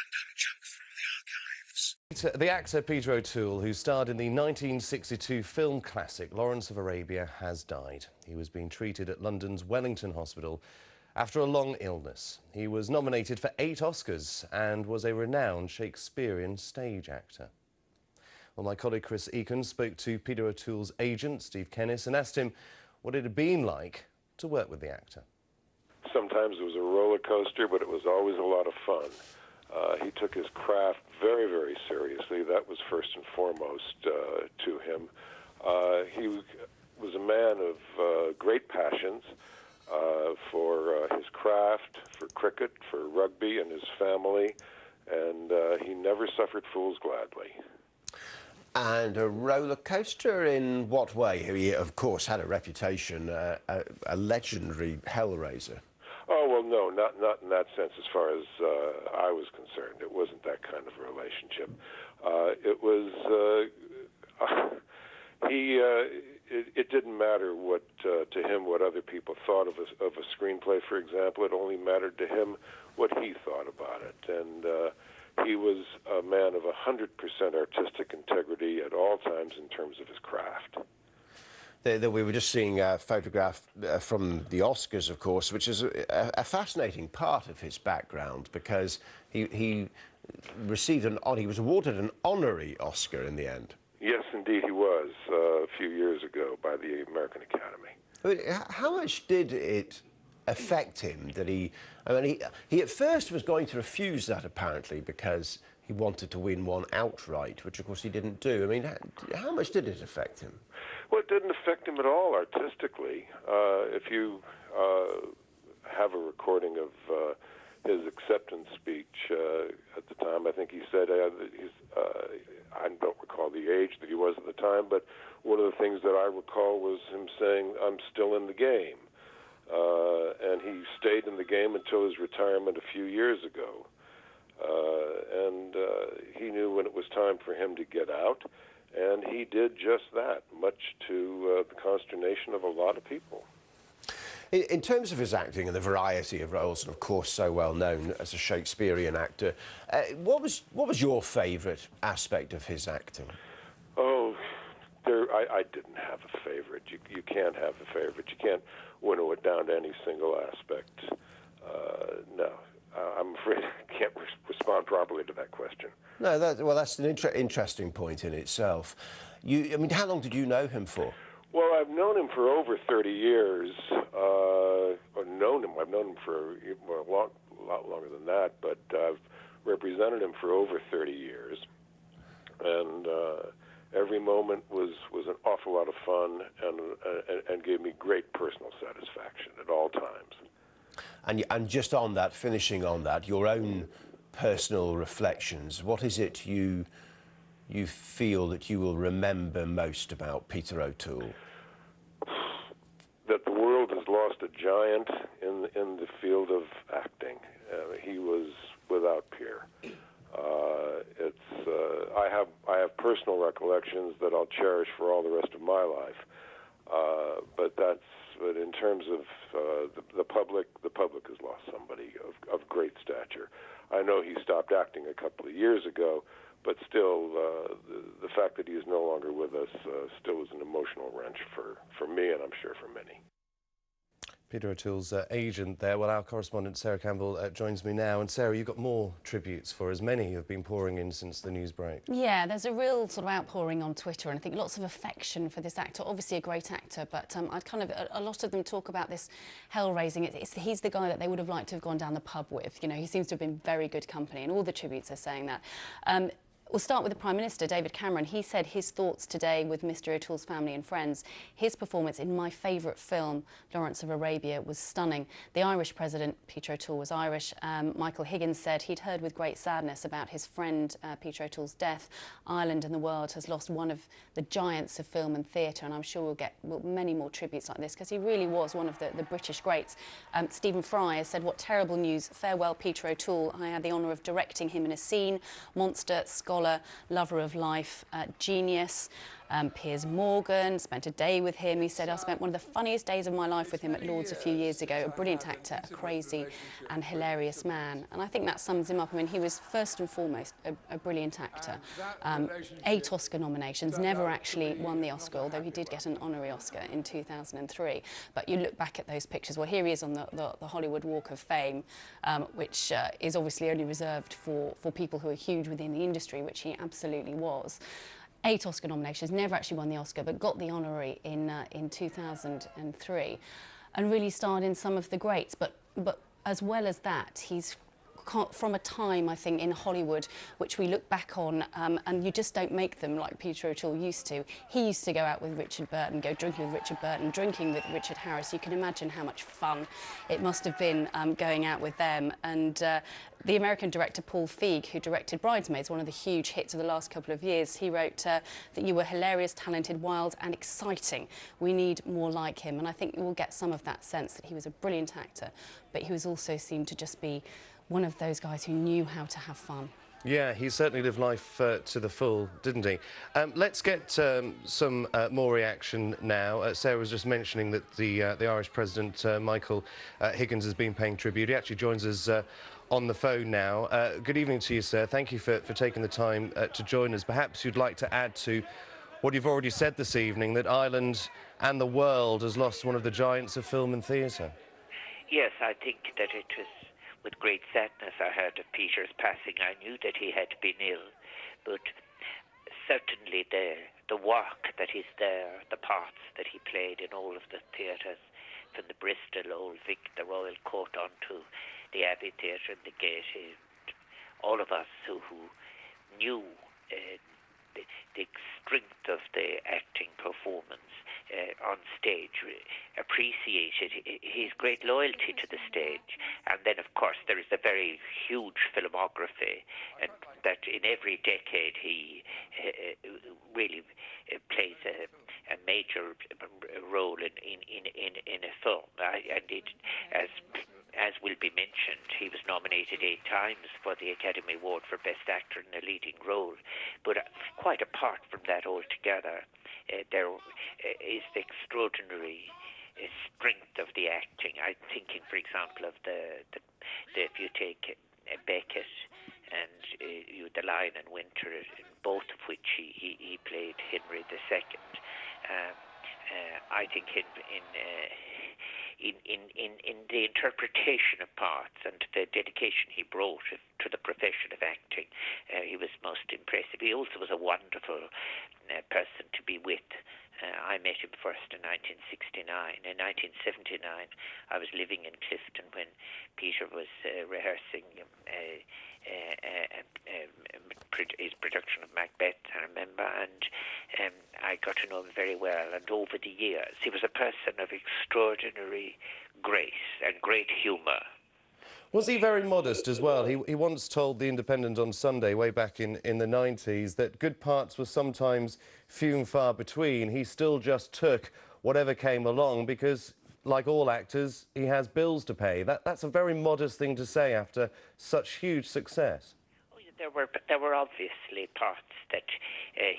random junk from the archives. The actor Peter O'Toole, who starred in the 1962 film classic Lawrence of Arabia, has died. He was being treated at London's Wellington Hospital after a long illness. He was nominated for 8 Oscars and was a renowned Shakespearean stage actor. Well, my colleague Chris Eakins spoke to Peter O'Toole's agent, Steve Kennis, and asked him what it had been like to work with the actor. Sometimes it was a roller coaster, but it was always a lot of fun. He took his craft very, very seriously. That was first and foremost to him. He was a man of great passions for his craft, for cricket, for rugby and his family, and he never suffered fools gladly. And a roller coaster in what way? He, of course, had a reputation, a legendary hellraiser. Oh, well, no, not in that sense as far as I was concerned. It wasn't that kind of a relationship. It was, it didn't matter what, to him, what other people thought of a screenplay, for example. It only mattered to him what he thought about it. And he was a man of 100% artistic integrity at all times in terms of his craft. We were just seeing a photograph from the Oscars, of course, which is a fascinating part of his background, because he received he was awarded an honorary Oscar in the end. Yes, indeed he was, a few years ago by the American Academy. I mean, how much did it affect him that he at first was going to refuse that, apparently, because he wanted to win one outright, which of course he didn't do. I mean, how much did it affect him? Well, it didn't affect him at all artistically. If you have a recording of his acceptance speech at the time, I think he said, I don't recall the age that he was at the time, but one of the things that I recall was him saying, "I'm still in the game." And he stayed in the game until his retirement a few years ago. And he knew when it was time for him to get out, and he did just that, much to the consternation of a lot of people. In terms of his acting and the variety of roles, and of course so well known as a Shakespearean actor, what was your favourite aspect of his acting? Oh, I didn't have a favourite. You can't have a favourite. You can't winnow it down to any single aspect. No, I'm afraid I can't respond properly to that question. No, that's an interesting point in itself. I mean, how long did you know him for? Well, I've known him for over 30 years. I've known him for a lot longer than that, but I've represented him for over 30 years. And every moment was an awful lot of fun and gave me great personal satisfaction at all times. And just on that, finishing on that, your own personal reflections, what is it you feel that you will remember most about Peter O'Toole? That the world has lost a giant in the field of acting. He was without peer. I have personal recollections that I'll cherish for all the rest of my life. But in terms of the public has lost somebody of great stature. I know he stopped acting a couple of years ago, but still, the fact that he is no longer with us still is an emotional wrench for me, and I'm sure for many. Peter O'Toole's agent there. Well, our correspondent Sarah Campbell joins me now. And Sarah, you've got more tributes for us. Many have been pouring in since the news break. Yeah, there's a real sort of outpouring on Twitter, and I think lots of affection for this actor. Obviously a great actor, but a lot of them talk about this hell-raising. He's the guy that they would have liked to have gone down the pub with. You know, he seems to have been very good company, and all the tributes are saying that. We'll start with the Prime Minister, David Cameron. He said his thoughts today with Mr O'Toole's family and friends. His performance in my favourite film, Lawrence of Arabia, was stunning. The Irish President, Peter O'Toole, was Irish. Michael Higgins said he'd heard with great sadness about his friend Peter O'Toole's death. Ireland and the world has lost one of the giants of film and theatre, and I'm sure we'll get many more tributes like this, because he really was one of the British greats. Stephen Fry has said, "What terrible news. Farewell, Peter O'Toole. I had the honour of directing him in a scene. Monster, scholar, lover of life, genius." Piers Morgan, spent a day with him. He said, I spent one of the funniest days of my life with him at Lord's a few years ago. A brilliant actor, a crazy and hilarious man. And I think that sums him up. I mean, he was first and foremost a brilliant actor. 8 Oscar nominations, never actually won the Oscar, although he did get an honorary Oscar in 2003. But you look back at those pictures, well, here he is on the Hollywood Walk of Fame, which is obviously only reserved for people who are huge within the industry, which he absolutely was. 8 Oscar nominations, never actually won the Oscar, but got the honorary in 2003, and really starred in some of the greats. But as well as that, he's from a time, I think, in Hollywood, which we look back on, and you just don't make them like Peter O'Toole used to. He used to go out with Richard Burton, go drinking with Richard Burton, drinking with Richard Harris. You can imagine how much fun it must have been going out with them. And the American director Paul Feig, who directed Bridesmaids, one of the huge hits of the last couple of years, he wrote that you were hilarious, talented, wild and exciting. We need more like him. And I think you will get some of that sense that he was a brilliant actor, but he was also seemed to just be one of those guys who knew how to have fun. Yeah, he certainly lived life to the full, didn't he? Let's get some more reaction now. Sarah was just mentioning that the Irish President, Michael Higgins, has been paying tribute. He actually joins us on the phone now. Good evening to you, sir. Thank you for taking the time to join us. Perhaps you'd like to add to what you've already said this evening, that Ireland and the world has lost one of the giants of film and theatre. Yes, I think that it was with great sadness I heard of Peter's passing. I knew that he had been ill, but certainly the work that is there, the parts that he played in all of the theatres, from the Bristol Old Vic, the Royal Court, on to the Abbey Theatre and the Gaiety, all of us who knew the strength of the acting performance on stage, appreciated his great loyalty to the stage. And then, of course, there is a very huge filmography, and that in every decade he really plays a major role in a film. And it, as will be mentioned, he was nominated 8 times for the Academy Award for Best Actor in a Leading Role. But quite apart from that altogether, there is the extraordinary strength of the acting. I'm thinking, for example, of if you take Beckett and The Lion in Winter, in both of which he played Henry II. I think in the interpretation of parts and the dedication he brought to the profession of acting, he was most impressive. He also was a wonderful person to be with. I met him first in 1969. In 1979, I was living in Clifton when Peter was rehearsing his production of Macbeth, I remember, and I got to know him very well. And over the years, he was a person of extraordinary grace and great humour. Was he very modest as well? He once told The Independent on Sunday, way back in the 90s, that good parts were sometimes few and far between. He still just took whatever came along because, like all actors, he has bills to pay. That's a very modest thing to say after such huge success. There were obviously parts that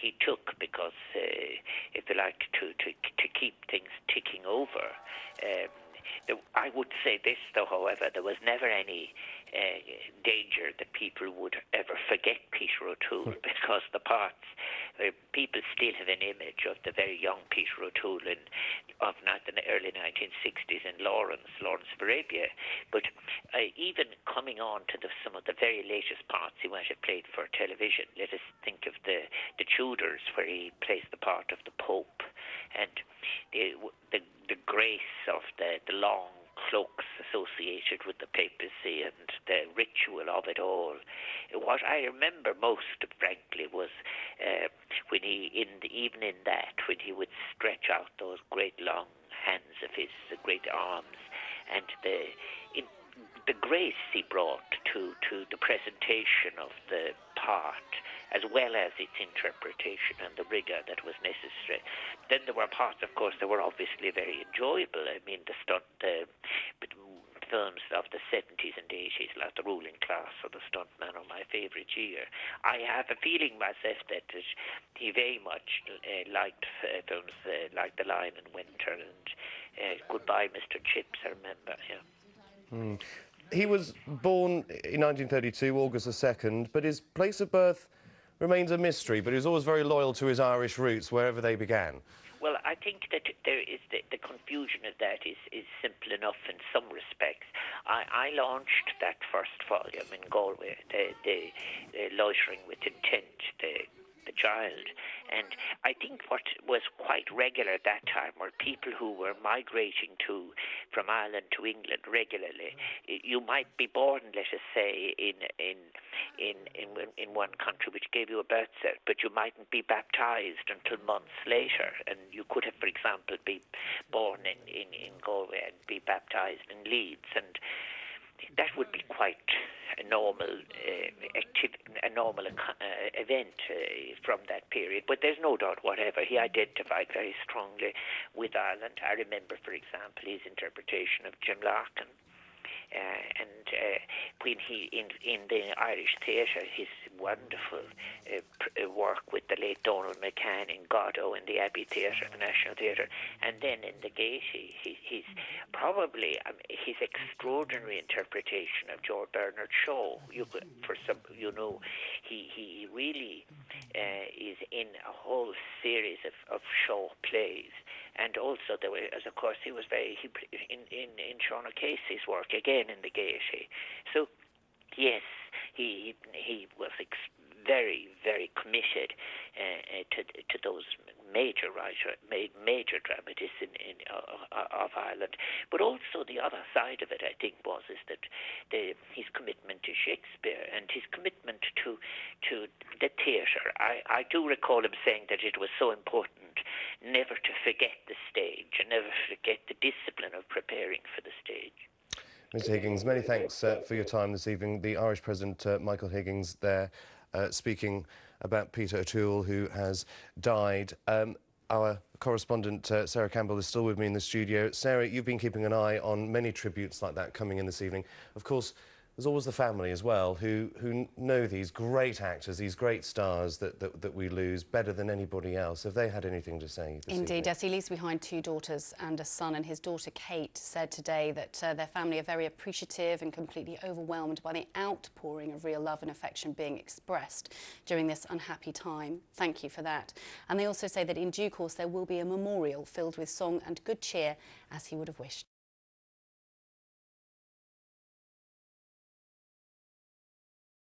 he took because, if you like, to keep things ticking over. I would say this, though, however, there was never any danger that people would ever forget Peter O'Toole, because the parts, people still have an image of the very young Peter O'Toole of the early 1960s in Lawrence of Arabia. But even coming on to some of the very latest parts he might have played for television, let us think of the Tudors, where he plays the part of the Pope, and the grace of the long cloaks associated with the papacy and the ritual of it all. What I remember most, frankly, was when even in that, when he would stretch out those great long hands of his, the great arms, and the grace he brought to the presentation of the part, as well as its interpretation and the rigour that was necessary. Then there were parts, of course, that were obviously very enjoyable. I mean, the stunt, films of the 70s and 80s, like The Ruling Class or The Stuntman, are my favourite year. I have a feeling myself that he very much liked films like The Lion in Winter and Goodbye Mr. Chips, I remember, yeah. He was born in 1932, August the 2nd, but his place of birth remains a mystery, but he was always very loyal to his Irish roots wherever they began. Well, I think that there is the confusion of that is simple enough in some respects. I launched that first volume in Galway, the Loitering with Intent, the child, and I think what was quite regular at that time were people who were migrating from Ireland to England regularly. You might be born, let us say, in one country which gave you a birth cert, but you mightn't be baptised until months later, and you could have, for example, be born in Galway and be baptised in Leeds, and that would be quite a normal event from that period. But there's no doubt whatever, he identified very strongly with Ireland. I remember, for example, his interpretation of Jim Larkin. And when he, in the Irish theatre, his wonderful work with the late Donald McCann in Godot in the Abbey Theatre, the National Theatre, and then in the Gaiety, he's probably his extraordinary interpretation of George Bernard Shaw. He really is in a whole series of Shaw plays. And also, there was, of course, he was in Sean O'Casey's work again in the Gaiety. So, yes, he was very, very committed to those major dramatists of Ireland. But also the other side of it, I think, is that his commitment to Shakespeare and his commitment to the theatre. I do recall him saying that it was so important never to forget the stage and never forget the discipline of preparing for the stage. Mr Higgins, many thanks for your time this evening. The Irish President, Michael Higgins, there speaking about Peter O'Toole, who has died. Our correspondent, Sarah Campbell, is still with me in the studio. Sarah, you've been keeping an eye on many tributes like that coming in this evening. Of course, there's always the family as well, who know these great actors, these great stars that we lose better than anybody else. Have they had anything to say this Indeed, evening? yes. He leaves behind 2 daughters and a son, and his daughter Kate said today that their family are very appreciative and completely overwhelmed by the outpouring of real love and affection being expressed during this unhappy time. Thank you for that. And they also say that in due course there will be a memorial filled with song and good cheer, as he would have wished.